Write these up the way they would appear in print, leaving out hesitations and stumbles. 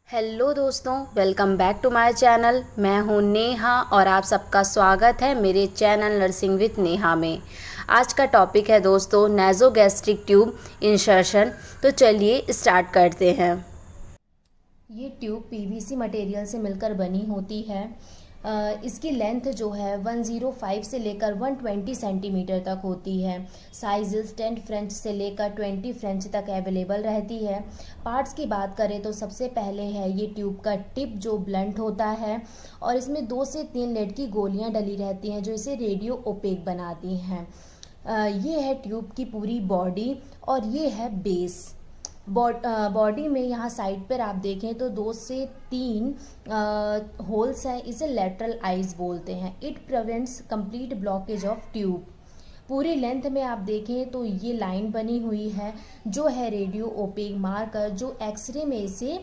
Hello दोस्तों, welcome back to my channel. मैं हूं नेहा और आप सबका स्वागत है मेरे चैनल नर्सिंग विद नेहा में। आज का टॉपिक है दोस्तों नासोगैस्ट्रिक ट्यूब इंसर्शन। तो चलिए स्टार्ट करते हैं। ये ट्यूब पीवीसी मटेरियल से मिलकर बनी होती है। इसकी लेंथ जो है 105 से लेकर 120 सेंटीमीटर तक होती है। साइजेस 10 फ्रेंच से लेकर 20 फ्रेंच तक अवेलेबल रहती है। पार्ट्स की बात करें तो सबसे पहले है ये ट्यूब का टिप जो ब्लंट होता है और इसमें 2 से 3 लेड की गोलियां डली रहती हैं जो इसे रेडियो ओपेक बनाती हैं। ये है ट्यूब की पूरी बॉडी और ये है बेस। बॉडी में यहाँ साइड पर आप देखें तो 2 से 3 होल्स हैं। इसे लेटरल आइज बोलते हैं। It prevents complete blockage of tube. पूरी लेंथ में आप देखें तो ये लाइन बनी हुई है जो है रेडियो ओपेक मार्कर जो एक्सरे में इसे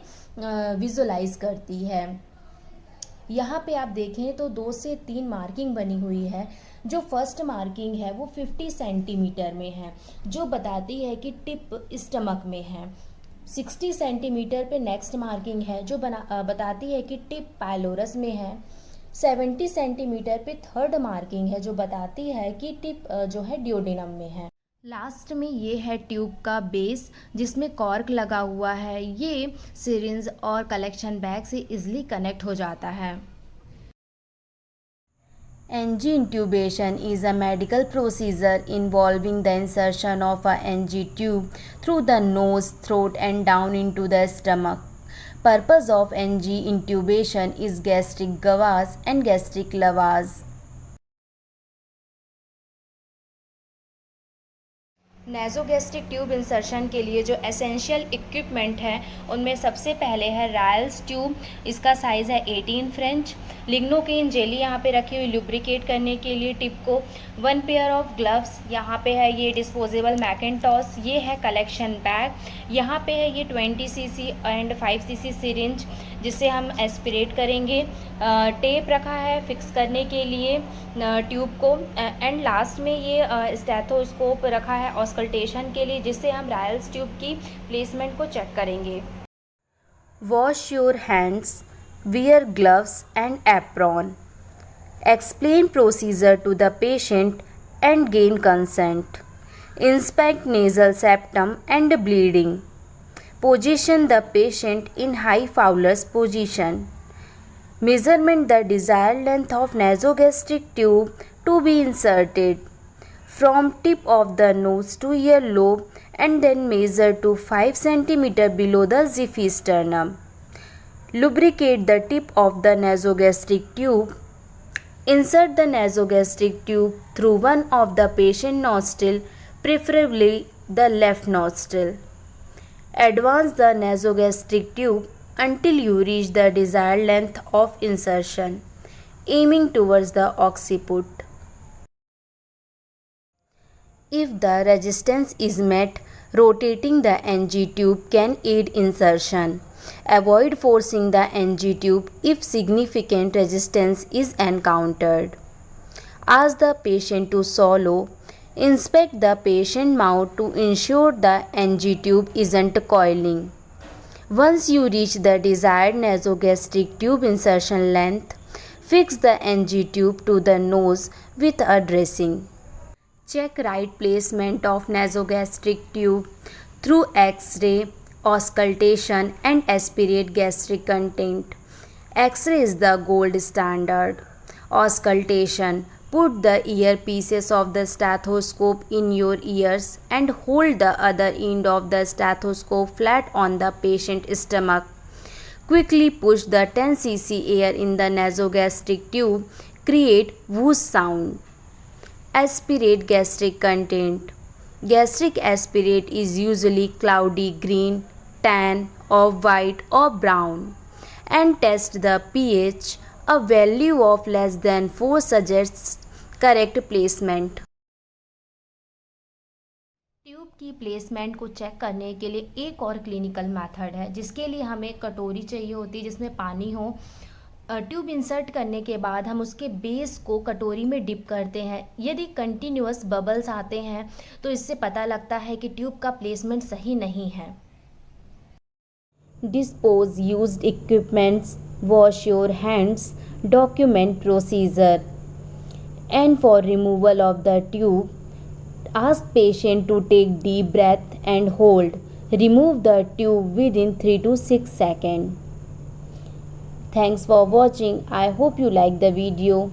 विजुलाइज करती है। यहाँ पे आप देखें तो 2 से 3 मार्किंग बनी हुई है। जो फर्स्ट मार्किंग है वो 50 सेंटीमीटर में है जो बताती है कि टिप स्टमक में है। 60 सेंटीमीटर पे नेक्स्ट मार्किंग है जो बताती है कि टिप पाइलोरस में है। 70 सेंटीमीटर पे थर्ड मार्किंग है जो बताती है कि टिप जो है ड्यूडेनम में है। लास्ट में ये है ट्यूब का बेस जिसमें कॉर्क लगा हुआ है। ये सिरिंज और कलेक्शन बैग से इजीली कनेक्ट हो जाता है। NG intubation is a medical procedure involving the insertion of a NG tube through the nose, throat and down into the stomach. Purpose of NG intubation is gastric lavage and gastric lavage. Nasogastric tube insertion के लिए जो essential equipment है उनमें सबसे पहले है Royals tube. इसका size है 18 फ्रेंच। लिग्नोकेन जेली यहाँ पे रखी हुई लुब्रिकेट करने के लिए टिप को। 1 पेयर ऑफ ग्लव्स। यहाँ पे है ये डिस्पोजेबल मैकेंटॉस। ये है कलेक्शन बैग। यहाँ पे है ये 20 सीसी एंड 5 सीसी सिरिंज जिससे हम एस्पिरेट करेंगे। टेप रखा है फिक्स करने के लिए ट्यूब को। एंड लास्ट में ये स्टेथोस्कोप रखा है ऑस्कल्टेशन के लिए जिससे हम रायल्स ट्यूब की प्लेसमेंट को चेक करेंगे। Wash your hands, wear gloves and apron. Explain procedure to the patient and gain consent. Inspect nasal septum and bleeding. Position the patient in high Fowler's position. Measurement the desired length of nasogastric tube to be inserted from tip of the nose to earlobe and then measure to 5 cm below the xiphisternum. Lubricate the tip of the nasogastric tube. Insert the nasogastric tube through one of the patient nostril, preferably the left nostril. Advance the nasogastric tube until you reach the desired length of insertion, aiming towards the occiput. If the resistance is met, rotating the NG tube can aid insertion. Avoid forcing the NG tube if significant resistance is encountered. Ask the patient to swallow. Inspect the patient mouth to ensure the NG tube isn't coiling. Once you reach the desired nasogastric tube insertion length, fix the NG tube to the nose with a dressing. Check right placement of nasogastric tube through X-ray, auscultation and aspirate gastric content. X-ray is the gold standard. Auscultation. Put the earpieces of the stethoscope in your ears and hold the other end of the stethoscope flat on the patient's stomach. Quickly push the 10 cc air in the nasogastric tube. Create whoosh sound. Aspirate gastric content. Gastric aspirate is usually cloudy green, tan or white or brown. And test the pH. A value of less than 4 suggests correct placement. Tube की placement को check करने के लिए एक और clinical method है जिसके लिए हमें कटोरी चाहिए होती है जिसमें पानी हो। ट्यूब इंसर्ट करने के बाद हम उसके बेस को कटोरी में डिप करते हैं। यदि कंटिन्यूअस बबल्स आते हैं तो इससे पता लगता है कि ट्यूब का प्लेसमेंट सही नहीं है। dispose used equipments, wash your hands, document procedure. And for removal of the tube, ask patient to take deep breath and hold. Remove the tube within 3 to 6 seconds. Thanks for watching. I hope you like the video.